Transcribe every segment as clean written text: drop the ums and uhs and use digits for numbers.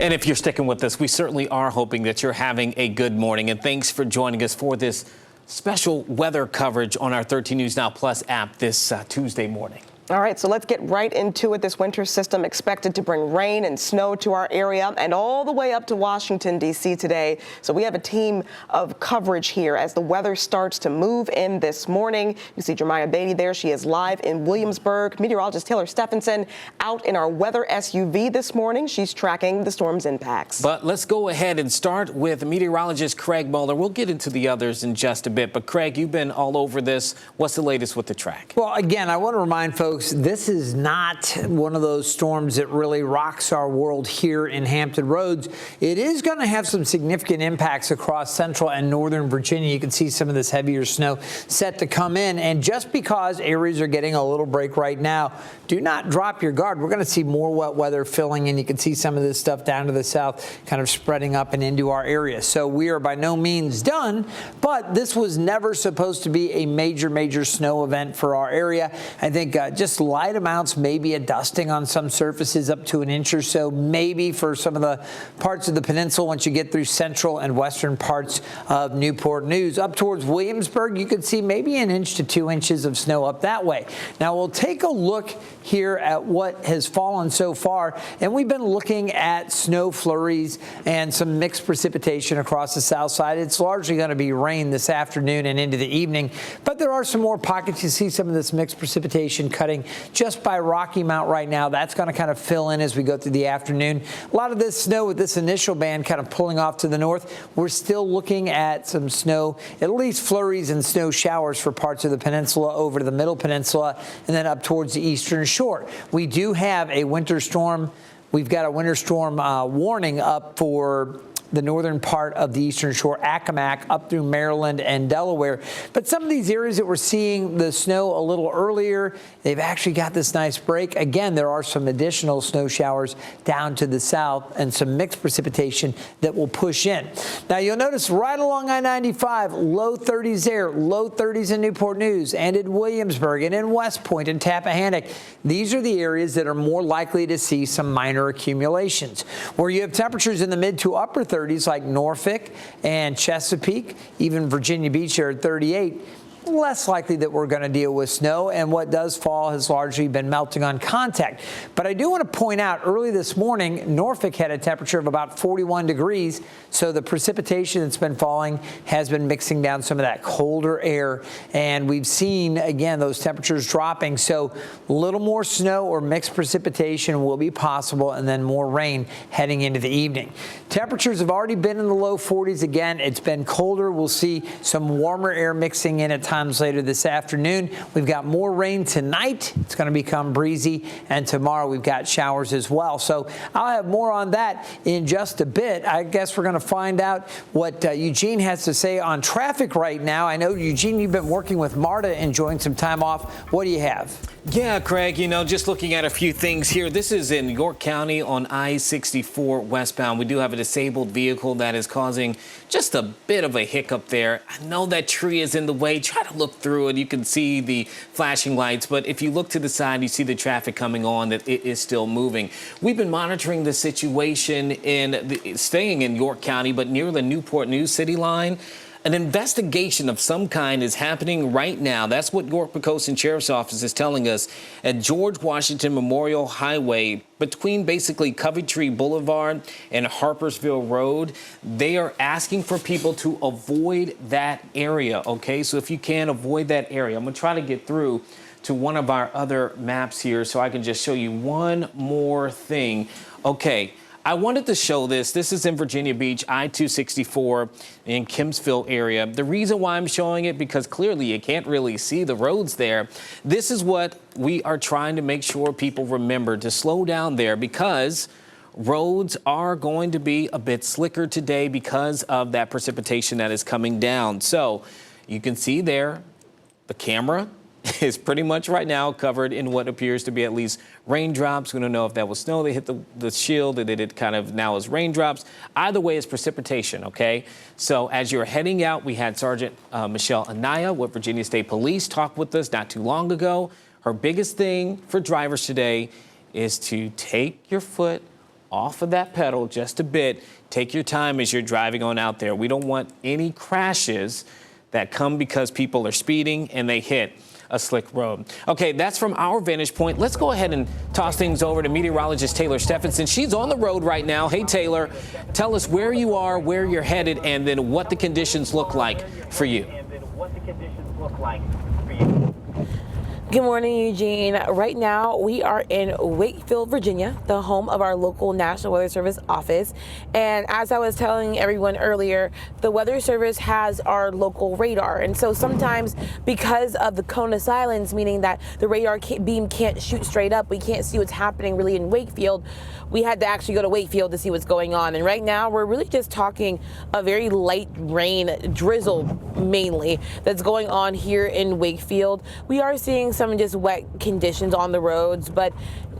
And if you're sticking with us, we certainly are hoping that you're having a good morning. And thanks for joining us for this special weather coverage on our 13 News Now Plus app this Tuesday morning. All right, so let's get right into it. This winter system expected to bring rain and snow to our area and all the way up to Washington, D.C. today. So we have a team of coverage here as the weather starts to move in this morning. You see Jeremiah Beatty there. She is live in Williamsburg. Meteorologist Taylor Stephenson out in our weather SUV this morning. She's tracking the storm's impacts. But let's go ahead and start with meteorologist Craig Muller. We'll get into the others in just a bit. But Craig, you've been all over this. What's the latest with the track? Well, again, I want to remind folks, this is not one of those storms that really rocks our world here in Hampton Roads. It is going to have some significant impacts across central and northern Virginia. You can see some of this heavier snow set to come in. And just because areas are getting a little break right now, do not drop your guard. We're going to see more wet weather filling in. You can see some of this stuff down to the south kind of spreading up and into our area. So we are by no means done, but this was never supposed to be a major snow event for our area. I think just light amounts, maybe a dusting on some surfaces up to an inch or so, maybe for some of the parts of the peninsula once you get through central and western parts of Newport News. Up towards Williamsburg, you could see maybe an inch to 2 inches of snow up that way. Now we'll take a look here at what has fallen so far, and we've been looking at snow flurries and some mixed precipitation across the south side. It's largely going to be rain this afternoon and into the evening, but there are some more pockets. You see some of this mixed precipitation cutting just by Rocky Mount right now. That's going to kind of fill in as we go through the afternoon. A lot of this snow with this initial band kind of pulling off to the north. We're still looking at some snow, at least flurries and snow showers for parts of the peninsula over to the middle peninsula and then up towards the eastern shore. We do have a winter storm. We've got a winter storm warning up for the northern part of the eastern shore, Accomack, up through Maryland and Delaware. But some of these areas that we're seeing the snow a little earlier, they've actually got this nice break. Again, there are some additional snow showers down to the south and some mixed precipitation that will push in. Now, you'll notice right along I-95, low 30s there, low 30s in Newport News and in Williamsburg and in West Point and Tappahannock. These are the areas that are more likely to see some minor accumulations. Where you have temperatures in the mid to upper 30s like Norfolk and Chesapeake, even Virginia Beach here at 38, less likely that we're going to deal with snow, and what does fall has largely been melting on contact. But I do want to point out early this morning, Norfolk had a temperature of about 41 degrees, so the precipitation that's been falling has been mixing down some of that colder air, and we've seen, again, those temperatures dropping, so a little more snow or mixed precipitation will be possible, and then more rain heading into the evening. Temperatures have already been in the low 40s. Again, it's been colder. We'll see some warmer air mixing in at times later this afternoon. We've got more rain tonight. It's going to become breezy, and tomorrow we've got showers as well. So I'll have more on that in just a bit. I guess we're going to find out what Eugene has to say on traffic right now. I know, Eugene, you've been working with MARTA, enjoying some time off. What do you have? Yeah, Craig, just looking at a few things here. This is in York County on I-64 westbound. We do have a disabled vehicle that is causing just a bit of a hiccup there. I know that tree is in the way. Try to look through it. You can see the flashing lights, but if you look to the side, you see the traffic coming on, that it is still moving. We've been monitoring the situation staying in York County, but near the Newport News city line. An investigation of some kind is happening right now. That's what York-Poquoson Sheriff's Office is telling us at George Washington Memorial Highway between basically Coventry Boulevard and Harpersville Road. They are asking for people to avoid that area, okay? So if you can, avoid that area. I'm going to try to get through to one of our other maps here so I can just show you one more thing. Okay. I wanted to show this. This is in Virginia Beach, I-264 in Kempsville area. The reason why I'm showing it, because clearly you can't really see the roads there. This is what we are trying to make sure people remember, to slow down there, because roads are going to be a bit slicker today because of that precipitation that is coming down. So you can see there the camera is pretty much right now covered in what appears to be at least raindrops. We don't know if that was snow that hit the shield, or that it kind of now is raindrops. Either way, it's precipitation, okay? So as you're heading out, we had Sergeant Michelle Anaya with Virginia State Police talk with us not too long ago. Her biggest thing for drivers today is to take your foot off of that pedal just a bit. Take your time as you're driving on out there. We don't want any crashes that come because people are speeding and they hit a slick road. Okay, that's from our vantage point. Let's go ahead and toss things over to meteorologist Taylor Stephenson. She's on the road right now. Hey, Taylor, tell us where you are, where you're headed, and then what the conditions look like for you. Good morning, Eugene. Right now, we are in Wakefield, Virginia, the home of our local National Weather Service office. And as I was telling everyone earlier, the Weather Service has our local radar. And so sometimes because of the cone of silence, meaning that the radar beam can't shoot straight up, we can't see what's happening really in Wakefield, we had to actually go to Wakefield to see what's going on. And right now, we're really just talking a very light rain, drizzle mainly, that's going on here in Wakefield. We are seeing some just wet conditions on the roads, but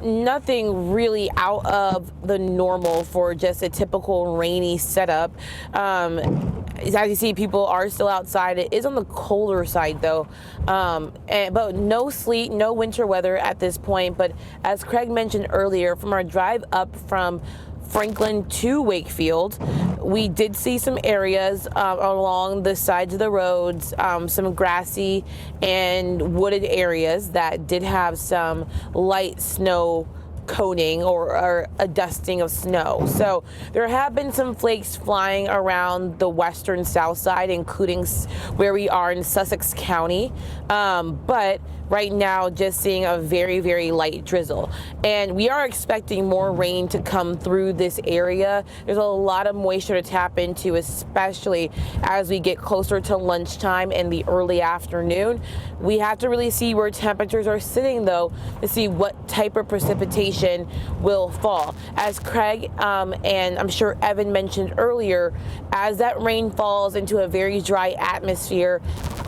nothing really out of the normal for just a typical rainy setup. As you see, people are still outside. It is on the colder side though, but no sleet, no winter weather at this point. But as Craig mentioned earlier, from our drive up from Franklin to Wakefield, we did see some areas along the sides of the roads, some grassy and wooded areas that did have some light snow coating or a dusting of snow. So there have been some flakes flying around the western south side, including where we are in Sussex County. But right now, just seeing a very, very light drizzle. And we are expecting more rain to come through this area. There's a lot of moisture to tap into, especially as we get closer to lunchtime and the early afternoon. We have to really see where temperatures are sitting, though, to see what type of precipitation will fall. As Craig and I'm sure Evan mentioned earlier, as that rain falls into a very dry atmosphere,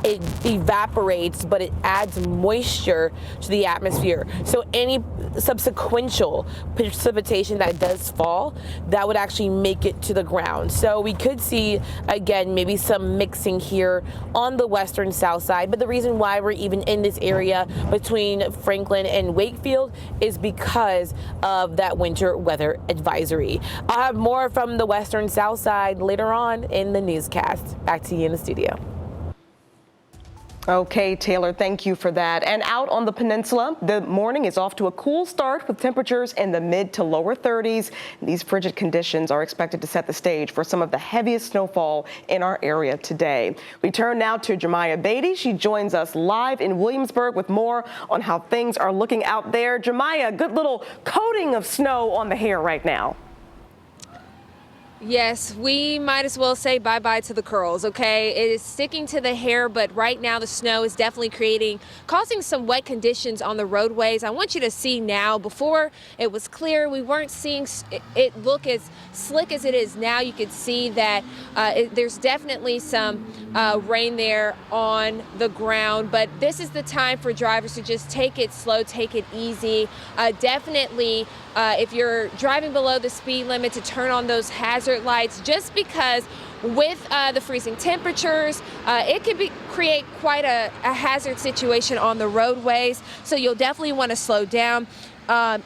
it evaporates, but it adds moisture to the atmosphere. So any subsequential precipitation that does fall, that would actually make it to the ground. So we could see, again, maybe some mixing here on the western south side. But the reason why we're even in this area between Franklin and Wakefield is because of that winter weather advisory. I'll have more from the western south side later on in the newscast. Back to you in the studio. Okay, Taylor, thank you for that. And out on the peninsula, the morning is off to a cool start with temperatures in the mid to lower 30s. These frigid conditions are expected to set the stage for some of the heaviest snowfall in our area today. We turn now to Jemiah Beatty. She joins us live in Williamsburg with more on how things are looking out there. Jemiah, good little coating of snow on the hair right now. Yes, we might as well say bye-bye to the curls, okay? It is sticking to the hair, but right now the snow is definitely causing some wet conditions on the roadways. I want you to see now, before it was clear, we weren't seeing it look as slick as it is now. You could see that there's definitely some rain there on the ground, but this is the time for drivers to just take it slow, take it easy. Definitely, if you're driving below the speed limit, to turn on those hazard lights, just because with the freezing temperatures, it could create quite a hazard situation on the roadways. So you'll definitely want to slow down.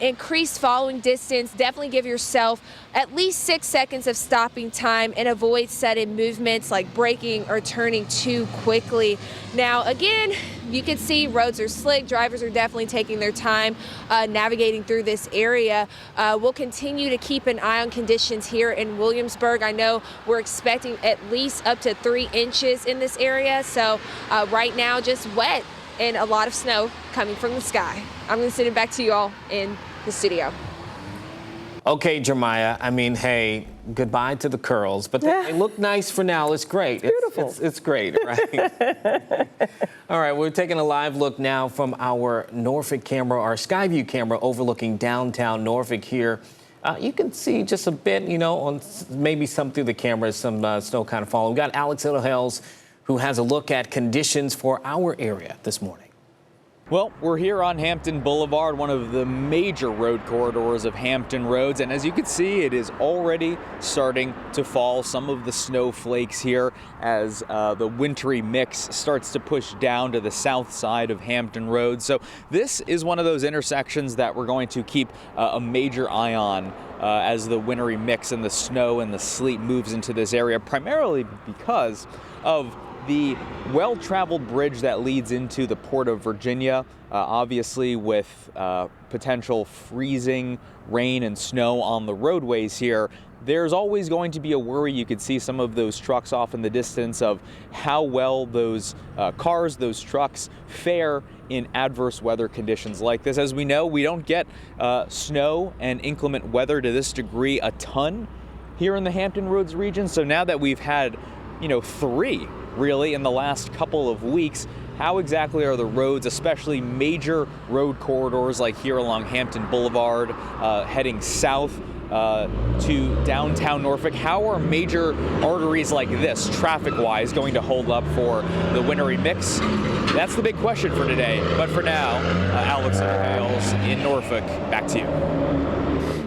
Increase following distance. Definitely give yourself at least 6 seconds of stopping time and avoid sudden movements like braking or turning too quickly. Now, again, you can see roads are slick. Drivers are definitely taking their time navigating through this area. We'll continue to keep an eye on conditions here in Williamsburg. I know we're expecting at least up to 3 inches in this area. So right now, just wet and a lot of snow coming from the sky. I'm going to send it back to you all in the studio. Okay, Jemiah, I mean, hey, goodbye to the curls, but they look nice for now. It's great. Beautiful. It's great, right? All right, we're taking a live look now from our Norfolk camera, our Skyview camera overlooking downtown Norfolk here. You can see just a bit, you know, on maybe some through the camera, some snow kind of falling. We've got Alex Littlehales, who has a look at conditions for our area this morning. Well, we're here on Hampton Boulevard, one of the major road corridors of Hampton Roads, and as you can see, it is already starting to fall. Some of the snowflakes here as the wintry mix starts to push down to the south side of Hampton Roads. So this is one of those intersections that we're going to keep a major eye on as the wintry mix and the snow and the sleet moves into this area, primarily because of the well-traveled bridge that leads into the Port of Virginia, obviously with potential freezing rain and snow on the roadways here. There's always going to be a worry. You could see some of those trucks off in the distance of how well those cars, those trucks fare in adverse weather conditions like this. As we know, we don't get snow and inclement weather to this degree a ton here in the Hampton Roads region. So now that we've had, three really in the last couple of weeks, how exactly are the roads, especially major road corridors like here along Hampton Boulevard, heading south to downtown Norfolk, how are major arteries like this, traffic-wise, going to hold up for the wintry mix? That's the big question for today. But for now, Alex Hales in Norfolk, back to you.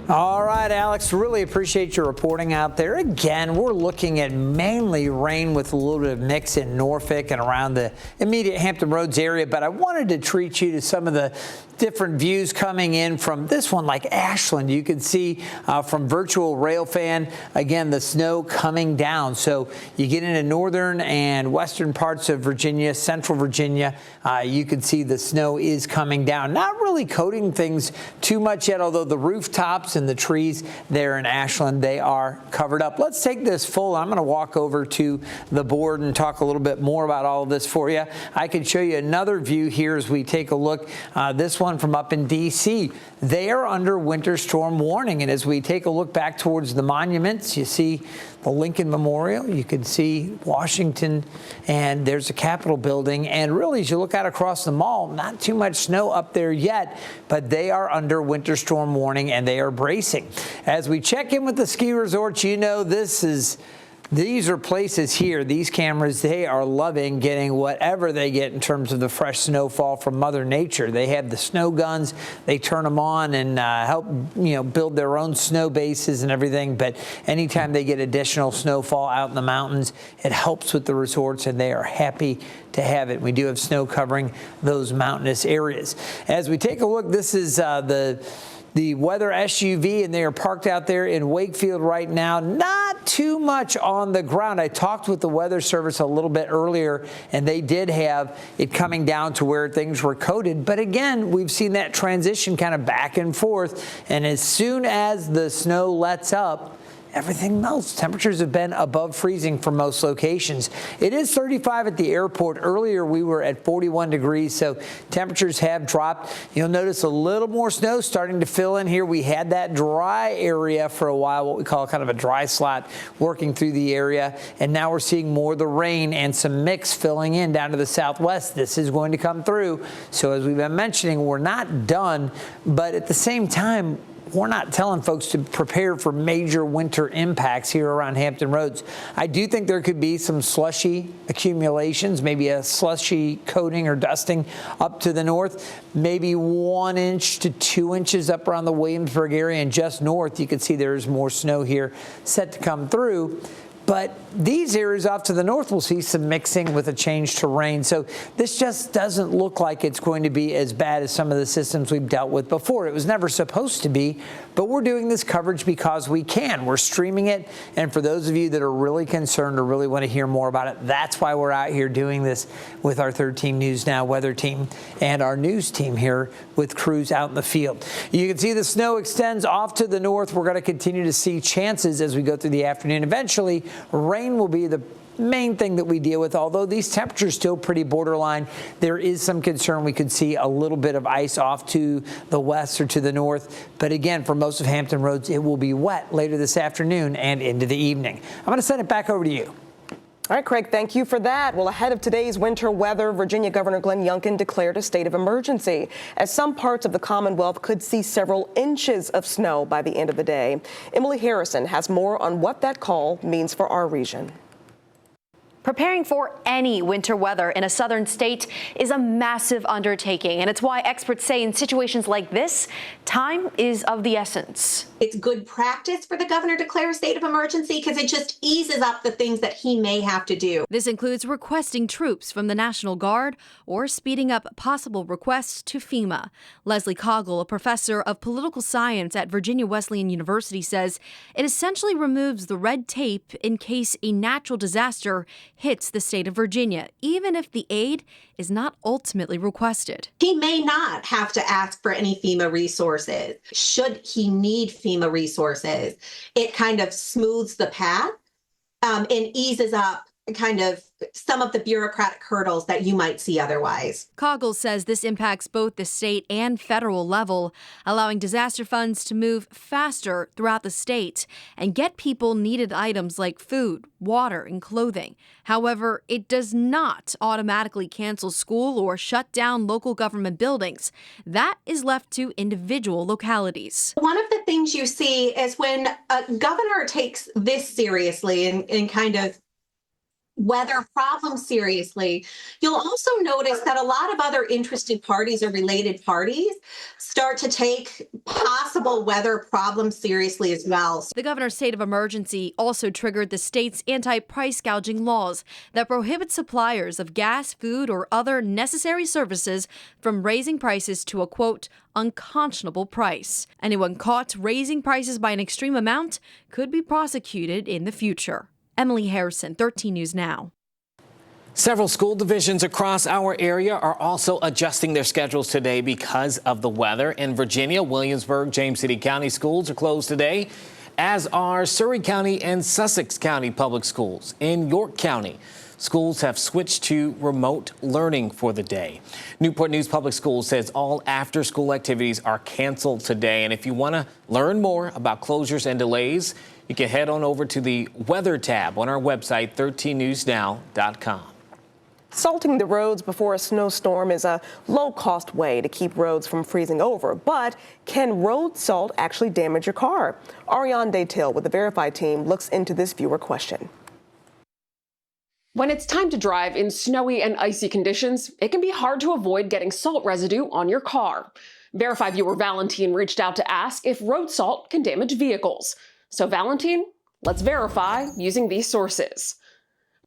All right, Alex, really appreciate your reporting out there. Again, we're looking at mainly rain with a little bit of mix in Norfolk and around the immediate Hampton Roads area, but I wanted to treat you to some of the different views coming in from this one, like Ashland. You can see from virtual rail fan, again, the snow coming down. So you get into northern and western parts of Virginia, central Virginia, you can see the snow is coming down. Not really coating things too much yet, although the rooftops and the trees there in Ashland, they are covered up. Let's take this full. I'm going to walk over to the board and talk a little bit more about all of this for you. I can show you another view here as we take a look. This one from up in D.C. They are under winter storm warning. And as we take a look back towards the monuments, you see the Lincoln Memorial, you can see Washington, and there's a Capitol building. And really, as you look out across the mall, not too much snow up there yet, but they are under winter storm warning and they are bracing. As we check in with the ski resorts, these are places here, these cameras, they are loving getting whatever they get in terms of the fresh snowfall from Mother Nature. They have the snow guns, they turn them on and help build their own snow bases and everything. But anytime they get additional snowfall out in the mountains, it helps with the resorts and they are happy to have it. We do have snow covering those mountainous areas. As we take a look, this is the weather SUV, and they are parked out there in Wakefield right now. Not too much on the ground. I talked with the Weather Service a little bit earlier, and they did have it coming down to where things were coated. But again, we've seen that transition kind of back and forth. And as soon as the snow lets up, everything melts. Temperatures have been above freezing for most locations. It is 35 at the airport. Earlier, we were at 41 degrees, so temperatures have dropped. You'll notice a little more snow starting to fill in here. We had that dry area for a while, what we call kind of a dry slot working through the area, and now we're seeing more of the rain and some mix filling in down to the southwest. This is going to come through. So as we've been mentioning, we're not done, but at the same time, we're not telling folks to prepare for major winter impacts here around Hampton Roads. I do think there could be some slushy accumulations, maybe a slushy coating or dusting up to the north, maybe 1 inch to 2 inches up around the Williamsburg area, and just north you can see there's more snow here set to come through. But these areas off to the north will see some mixing with a change to rain. So this just doesn't look like it's going to be as bad as some of the systems we've dealt with before. It was never supposed to be, but we're doing this coverage because we can. We're streaming it. And for those of you that are really concerned or really want to hear more about it, that's why we're out here doing this with our 13 News Now weather team and our news team here with crews out in the field. You can see the snow extends off to the north. We're going to continue to see chances as we go through the afternoon. Eventually, rain will be the main thing that we deal with. Although these temperatures still pretty borderline, there is some concern we could see a little bit of ice off to the west or to the north. But again, for most of Hampton Roads, it will be wet later this afternoon and into the evening. I'm going to send it back over to you. All right, Craig, thank you for that. Well, ahead of today's winter weather, Virginia Governor Glenn Youngkin declared a state of emergency, as some parts of the Commonwealth could see several inches of snow by the end of the day. Emily Harrison has more on what that call means for our region. Preparing for any winter weather in a southern state is a massive undertaking, and it's why experts say in situations like this, time is of the essence. It's good practice for the governor to declare a state of emergency because it just eases up the things that he may have to do. This includes requesting troops from the National Guard or speeding up possible requests to FEMA. Leslie Coggle, a professor of political science at Virginia Wesleyan University, says it essentially removes the red tape in case a natural disaster hits the state of Virginia, even if the aid is not ultimately requested. He may not have to ask for any FEMA resources. Should he need FEMA resources, it kind of smooths the path and eases up kind of some of the bureaucratic hurdles that you might see otherwise. Coggle says this impacts both the state and federal level, allowing disaster funds to move faster throughout the state and get people needed items like food, water, and clothing. However, it does not automatically cancel school or shut down local government buildings. That is left to individual localities. One of the things you see is when a governor takes this seriously and kind of weather problems seriously, you'll also notice that a lot of other interested parties or related parties start to take possible weather problems seriously as well. The governor's state of emergency also triggered the state's anti-price gouging laws that prohibit suppliers of gas, food, or other necessary services from raising prices to a, quote, unconscionable price. Anyone caught raising prices by an extreme amount could be prosecuted in the future. Emily Harrison, 13 News Now. Several school divisions across our area are also adjusting their schedules today because of the weather. In Virginia, Williamsburg, James City County schools are closed today, as are Surry County and Sussex County public schools. In York County, schools have switched to remote learning for the day. Newport News Public Schools says all after-school activities are canceled today. And if you want to learn more about closures and delays, you can head on over to the weather tab on our website, 13newsnow.com. Salting the roads before a snowstorm is a low-cost way to keep roads from freezing over. But can road salt actually damage your car? Ariane Daytil with the Verify team looks into this viewer question. When it's time to drive in snowy and icy conditions, it can be hard to avoid getting salt residue on your car. Verify viewer Valentine reached out to ask if road salt can damage vehicles. So Valentine, let's verify using these sources.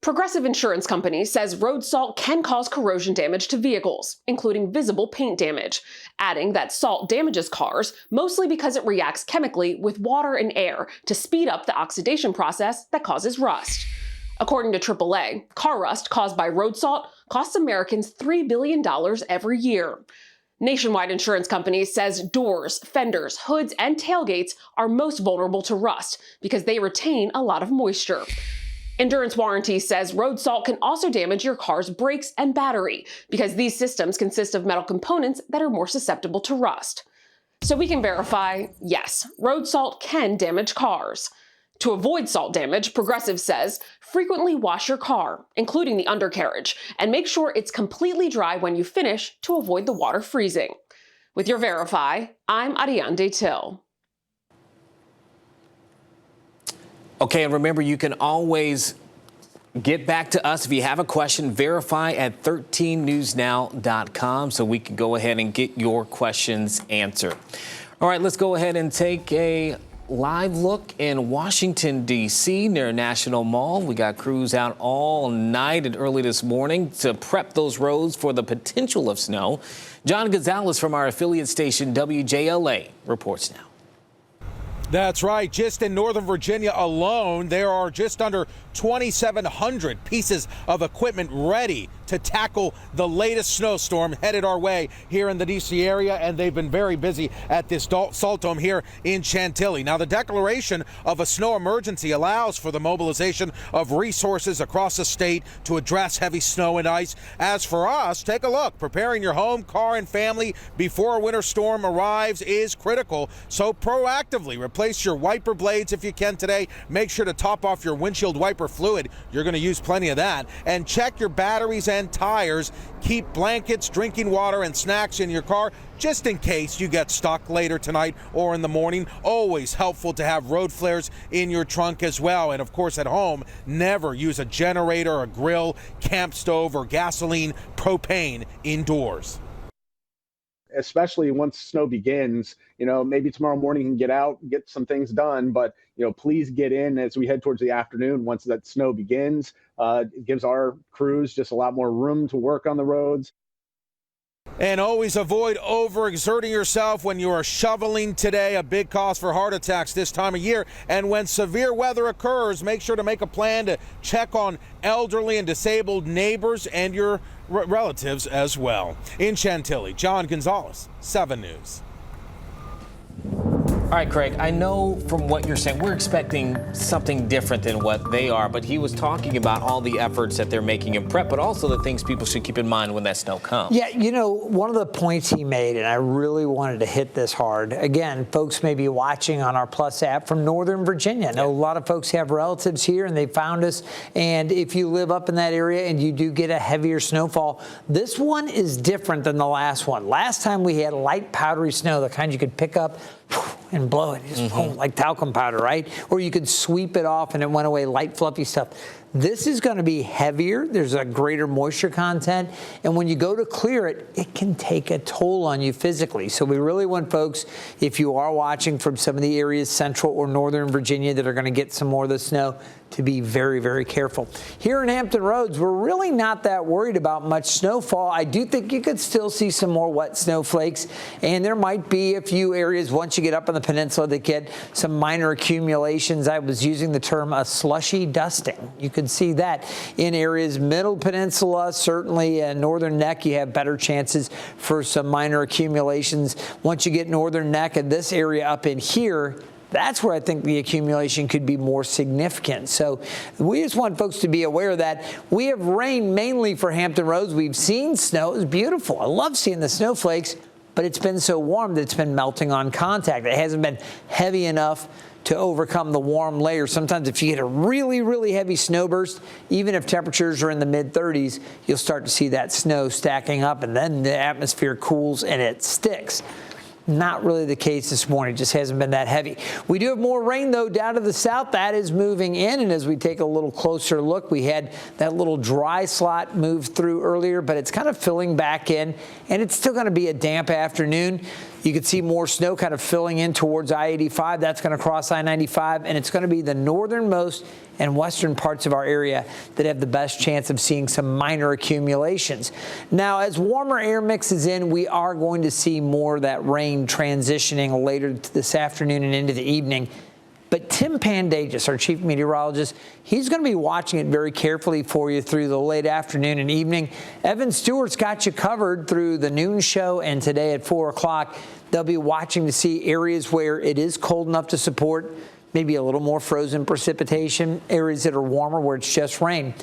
Progressive Insurance Company says road salt can cause corrosion damage to vehicles, including visible paint damage, adding that salt damages cars mostly because it reacts chemically with water and air to speed up the oxidation process that causes rust. According to AAA, car rust caused by road salt costs Americans $3 billion every year. Nationwide Insurance Company says doors, fenders, hoods, and tailgates are most vulnerable to rust because they retain a lot of moisture. Endurance Warranty says road salt can also damage your car's brakes and battery because these systems consist of metal components that are more susceptible to rust. So we can verify, yes, road salt can damage cars. To avoid salt damage, Progressive says, frequently wash your car, including the undercarriage, and make sure it's completely dry when you finish to avoid the water freezing. With your Verify, I'm Ariane Daytil. Okay, and remember, you can always get back to us if you have a question. Verify at 13newsnow.com so we can go ahead and get your questions answered. All right, let's go ahead and take a live look in Washington, D.C. near National Mall. We got crews out all night and early this morning to prep those roads for the potential of snow. John Gonzalez from our affiliate station WJLA reports now. That's right. Just in Northern Virginia alone, there are just under 2,700 pieces of equipment ready to tackle the latest snowstorm headed our way here in the D.C. area, and they've been very busy at this salt dome here in Chantilly. Now, the declaration of a snow emergency allows for the mobilization of resources across the state to address heavy snow and ice. As for us, take a look. Preparing your home, car, and family before a winter storm arrives is critical, so proactively replace replace your wiper blades if you can today. Make sure to top off your windshield wiper fluid. You're going to use plenty of that. And check your batteries and tires. Keep blankets, drinking water, and snacks in your car just in case you get stuck later tonight or in the morning. Always helpful to have road flares in your trunk as well. And of course at home, never use a generator, a grill, camp stove, or gasoline, propane indoors. Especially once snow begins, maybe tomorrow morning you can get out, get some things done, but, please get in as we head towards the afternoon. Once that snow begins, it gives our crews just a lot more room to work on the roads. And always avoid overexerting yourself when you are shoveling today, a big cause for heart attacks this time of year. And when severe weather occurs, make sure to make a plan to check on elderly and disabled neighbors and your relatives as well. In Chantilly, John Gonzalez, 7 News. All right, Craig, I know from what you're saying, we're expecting something different than what they are, but he was talking about all the efforts that they're making in prep, but also the things people should keep in mind when that snow comes. Yeah, one of the points he made, and I really wanted to hit this hard, again, folks may be watching on our Plus app from Northern Virginia. I know a lot of folks have relatives here, and they found us, and if you live up in that area and you do get a heavier snowfall, this one is different than the last one. Last time we had light powdery snow, the kind you could pick up and blow it, just like talcum powder, right? Or you could sweep it off and it went away, light, fluffy stuff. This is going to be heavier. There's a greater moisture content. And when you go to clear it, it can take a toll on you physically. So we really want folks, if you are watching from some of the areas, central or northern Virginia, that are going to get some more of the snow, to be very, very careful. Here in Hampton Roads, we're really not that worried about much snowfall. I do think you could still see some more wet snowflakes, and there might be a few areas once you get up on the peninsula that get some minor accumulations. I was using the term a slushy dusting. You could see that in areas middle peninsula, certainly northern neck, you have better chances for some minor accumulations. Once you get northern neck and this area up in here, that's where I think the accumulation could be more significant. So we just want folks to be aware of that. We have rain mainly for Hampton Roads. We've seen snow. It's beautiful. I love seeing the snowflakes, but it's been so warm that it's been melting on contact. It hasn't been heavy enough to overcome the warm layer. Sometimes if you get a really, really heavy snowburst, even if temperatures are in the mid-30s, you'll start to see that snow stacking up, and then the atmosphere cools and it sticks. Not really the case this morning. It just hasn't been that heavy. We do have more rain, though, down to the south. That is moving in, and as we take a little closer look, we had that little dry slot move through earlier, but it's kind of filling back in, and it's still going to be a damp afternoon. You can see more snow kind of filling in towards I-85. That's going to cross I-95, and it's going to be the northernmost and western parts of our area that have the best chance of seeing some minor accumulations. Now, as warmer air mixes in, we are going to see more of that rain transitioning later this afternoon and into the evening. But Tim Pandagis, our chief meteorologist, he's going to be watching it very carefully for you through the late afternoon and evening. Evan Stewart's got you covered through the noon show and today at 4 o'clock. They'll be watching to see areas where it is cold enough to support maybe a little more frozen precipitation, areas that are warmer where it's just rain.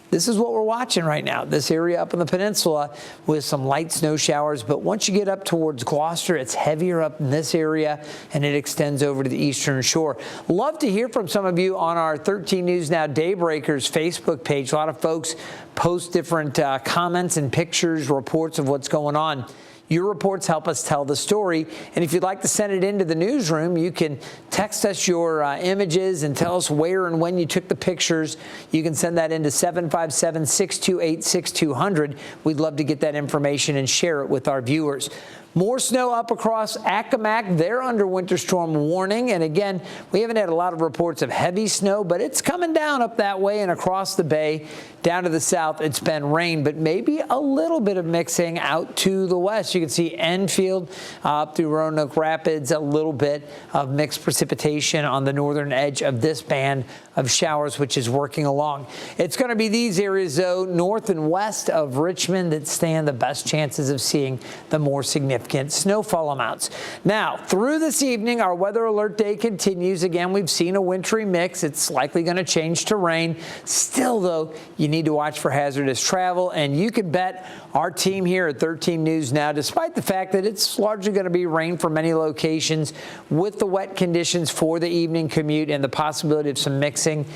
This is what we're watching right now, this area up in the peninsula with some light snow showers. But once you get up towards Gloucester, it's heavier up in this area, and it extends over to the Eastern Shore. Love to hear from some of you on our 13 News Now Daybreakers Facebook page. A lot of folks post different comments and pictures, reports of what's going on. Your reports help us tell the story. And if you'd like to send it into the newsroom, you can text us your images and tell us where and when you took the pictures. You can send that into 757-628-6200. We'd love to get that information and share it with our viewers. More snow up across Accomack. They're under winter storm warning. And again, we haven't had a lot of reports of heavy snow, but it's coming down up that way and across the bay. Down to the south, it's been rain, but maybe a little bit of mixing out to the west. You can see Enfield up through Roanoke Rapids, a little bit of mixed precipitation on the northern edge of this band of showers, which is working along. It's going to be these areas, though, north and west of Richmond, that stand the best chances of seeing the more significant significant snowfall amounts. Now, through this evening, our weather alert day continues. Again, we've seen a wintry mix. It's likely going to change to rain. Still, though, you need to watch for hazardous travel, and you can bet our team here at 13 News Now, despite the fact that it's largely going to be rain for many locations, with the wet conditions for the evening commute and the possibility of some mixing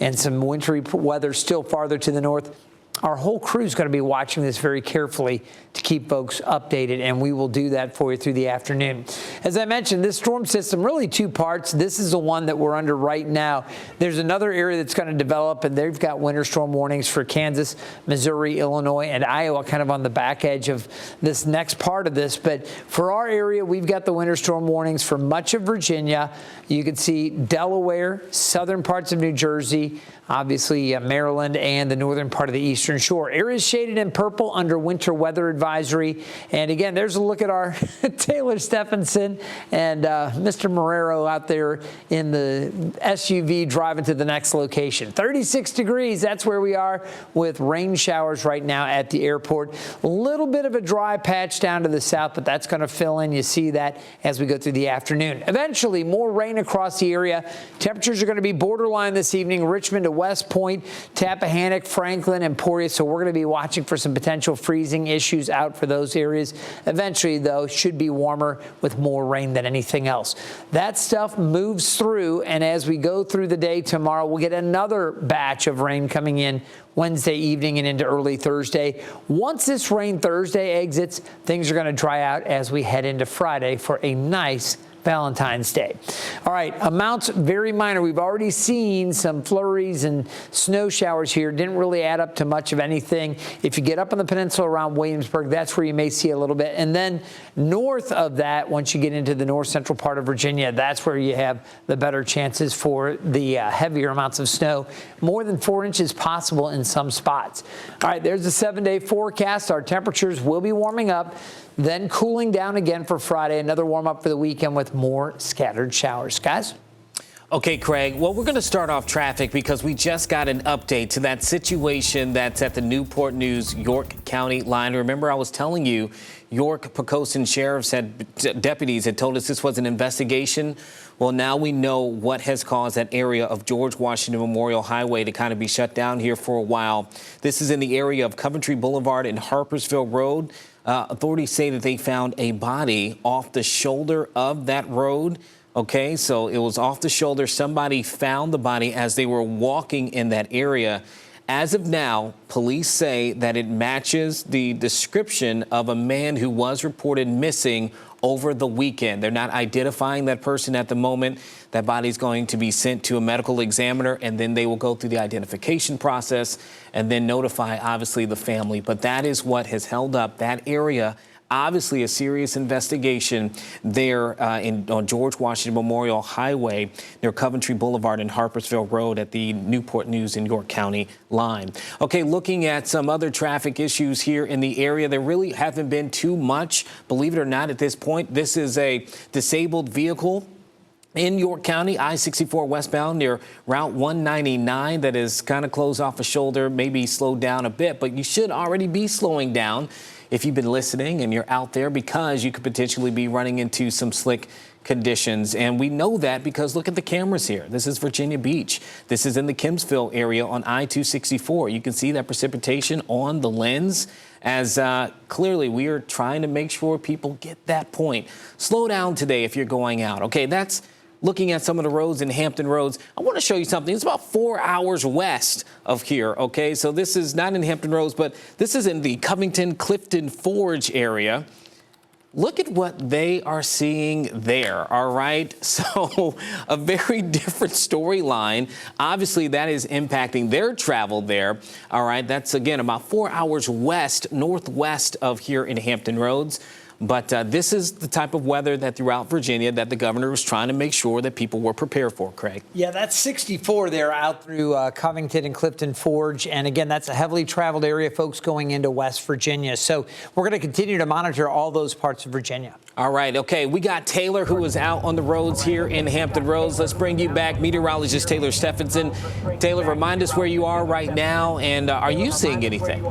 and some wintry weather still farther to the north, our whole crew is going to be watching this very carefully to keep folks updated, and we will do that for you through the afternoon. As I mentioned, this storm system, really two parts. This is the one that we're under right now. There's another area that's going to develop, and they've got winter storm warnings for Kansas, Missouri, Illinois, and Iowa kind of on the back edge of this next part of this. But for our area, we've got the winter storm warnings for much of Virginia. You can see Delaware, southern parts of New Jersey, obviously Maryland, and the northern part of the Eastern Shore. Areas shaded in purple under winter weather advisory. And again, there's a look at our Taylor Stephenson and Mr. Marrero out there in the SUV driving to the next location. 36 degrees, that's where we are with rain showers right now at the airport. A little bit of a dry patch down to the south, but that's going to fill in. You see that as we go through the afternoon. Eventually, more rain across the area. Temperatures are going to be borderline this evening. Richmond to West Point, Tappahannock, Franklin, and Emporia. So we're going to be watching for some potential freezing issues out for those areas. Eventually, though, should be warmer with more rain than anything else. That stuff moves through, and as we go through the day tomorrow, we'll get another batch of rain coming in Wednesday evening and into early Thursday. Once this rain Thursday exits, things are going to dry out as we head into Friday for a nice Valentine's Day. All right, amounts very minor. We've already seen some flurries and snow showers here. Didn't really add up to much of anything. If you get up on the peninsula around Williamsburg, that's where you may see a little bit. And then north of that, once you get into the north central part of Virginia, that's where you have the better chances for the heavier amounts of snow. More than 4 inches possible in some spots. All right, there's a 7-day forecast. Our temperatures will be warming up, then cooling down again for Friday. Another warm up for the weekend with more scattered showers. Guys? Okay, Craig. Well, we're going to start off traffic because we just got an update to that situation that's at the Newport News York County line. Remember, I was telling you York Poquoson sheriffs deputies had told us this was an investigation. Well, now we know what has caused that area of George Washington Memorial Highway to kind of be shut down here for a while. This is in the area of Coventry Boulevard and Harpersville Road. Authorities say that they found a body off the shoulder of that road. Okay, so it was off the shoulder. Somebody found the body as they were walking in that area. As of now, police say that it matches the description of a man who was reported missing over the weekend. They're not identifying that person at the moment. That body's going to be sent to a medical examiner, and then they will go through the identification process and then notify, obviously, the family. But that is what has held up that area. Obviously, a serious investigation there on George Washington Memorial Highway near Coventry Boulevard and Harpersville Road at the Newport News and York County line. Okay, looking at some other traffic issues here in the area, there really haven't been too much, believe it or not, at this point. This is a disabled vehicle in York County, I-64 westbound near Route 199 that is kind of closed off a shoulder, maybe slowed down a bit, but you should already be slowing down if you've been listening and you're out there, because you could potentially be running into some slick conditions. And we know that because look at the cameras here. This is Virginia Beach. This is in the Kimsville area on I-264. You can see that precipitation on the lens as clearly we are trying to make sure people get that point. Slow down today if you're going out. Okay, that's looking at some of the roads in Hampton Roads. I want to show you something. It's about 4 hours west of here, okay? So this is not in Hampton Roads, but this is in the Covington-Clifton Forge area. Look at what they are seeing there, all right? So a very different storyline. Obviously, that is impacting their travel there, all right? That's, again, about 4 hours northwest of here in Hampton Roads. But this is the type of weather that throughout Virginia that the governor was trying to make sure that people were prepared for, Craig. Yeah, that's 64 there out through Covington and Clifton Forge. And again, that's a heavily traveled area, folks, going into West Virginia. So we're going to continue to monitor all those parts of Virginia. All right. OK, we got Taylor, who is out on the roads here in Hampton Roads. Let's bring you back, meteorologist Taylor Stephenson. Taylor, remind us where you are right now. And are you seeing anything?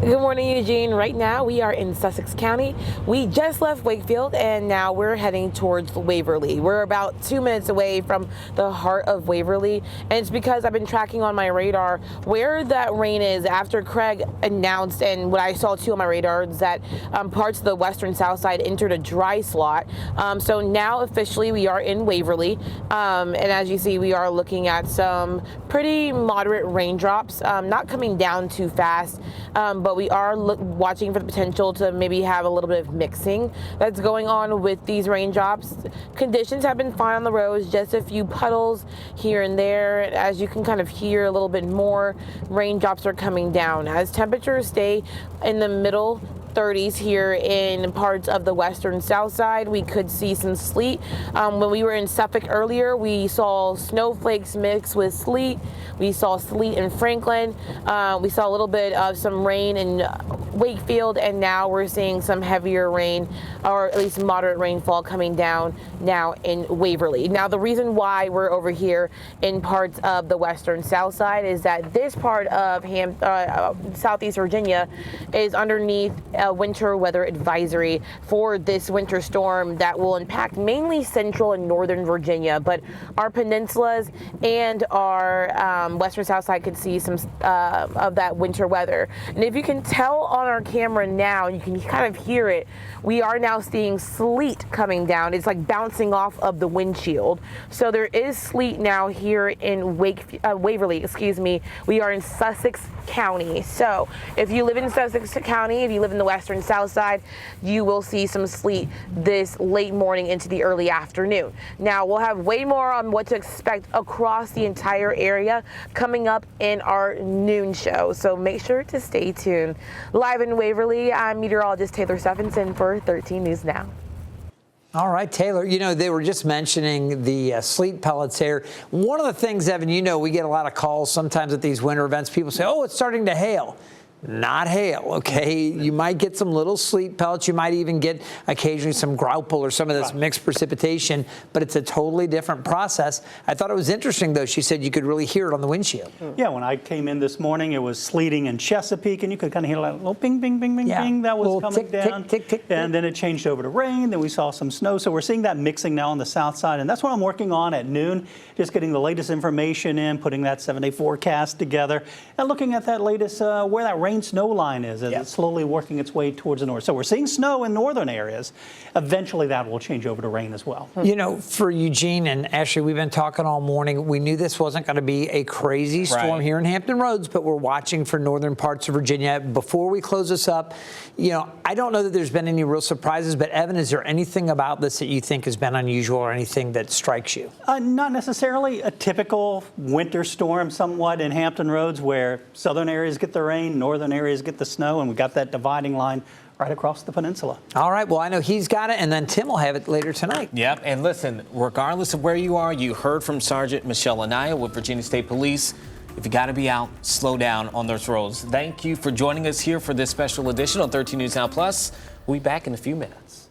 Good morning, Eugene. Right now we are in Sussex County. We just left Wakefield and now we're heading towards Waverly. We're about 2 minutes away from the heart of Waverly, and it's because I've been tracking on my radar where that rain is after Craig announced, and what I saw too on my radar, is that parts of the western south side entered a dry slot. So now officially we are in Waverly, and as you see, we are looking at some pretty moderate raindrops, not coming down too fast, but we are watching for the potential to maybe have a little bit of mixing that's going on with these raindrops. Conditions have been fine on the roads, just a few puddles here and there. As you can kind of hear a little bit more, raindrops are coming down. As temperatures stay in the middle 30s here in parts of the western south side, we could see some sleet. When we were in Suffolk earlier, we saw snowflakes mixed with sleet. We saw sleet in Franklin. We saw a little bit of some rain in Wakefield, and now we're seeing some heavier rain, or at least moderate rainfall coming down now in Waverly. Now, the reason why we're over here in parts of the western south side is that this part of Southeast Virginia is underneath a winter weather advisory for this winter storm that will impact mainly central and northern Virginia, but our peninsulas and our western south side could see some of that winter weather. And if you can tell on our camera now, you can kind of hear it, we are now seeing sleet coming down. It's like bouncing off of the windshield. So there is sleet now here in Waverly, excuse me. We are in Sussex County. So if you live in Sussex County, if you live in the western south side, you will see some sleet this late morning into the early afternoon. Now, we'll have way more on what to expect across the entire area coming up in our noon show. So make sure to stay tuned. Live in Waverly, I'm meteorologist Taylor Stephenson for 13 News Now. All right, Taylor, you know, they were just mentioning the sleet pellets here. One of the things, Evan, you know, we get a lot of calls sometimes at these winter events. People say, oh, it's starting to hail. Not hail, okay? You might get some little sleet pellets. You might even get occasionally some graupel or some of this mixed precipitation, but it's a totally different process. I thought it was interesting, though. She said you could really hear it on the windshield. Yeah, when I came in this morning, it was sleeting in Chesapeake, and you could kind of hear that little ping, bing, bing, bing, bing that was coming down. Tick, tick, tick, and then it changed over to rain. Then we saw some snow. So we're seeing that mixing now on the south side, and that's what I'm working on at noon, just getting the latest information in, putting that 7-day forecast together, and looking at that latest, where that rain-snow line is, as it's slowly working its way towards the north. So we're seeing snow in northern areas. Eventually that will change over to rain as well. You know, for Eugene and Ashley, we've been talking all morning. We knew this wasn't going to be a crazy storm here in Hampton Roads, but we're watching for northern parts of Virginia. Before we close this up, you know, I don't know that there's been any real surprises, but Evan, is there anything about this that you think has been unusual or anything that strikes you? Not necessarily. A typical winter storm somewhat in Hampton Roads, where southern areas get the rain, northern areas get the snow, and we got that dividing line right across the peninsula. All right, well, I know he's got it, and then Tim will have it later tonight. Yep, and listen, regardless of where you are, you heard from Sergeant Michelle Anaya with Virginia State Police. If you got to be out, slow down on those roads. Thank you for joining us here for this special edition on 13 News Now Plus. We'll be back in a few minutes.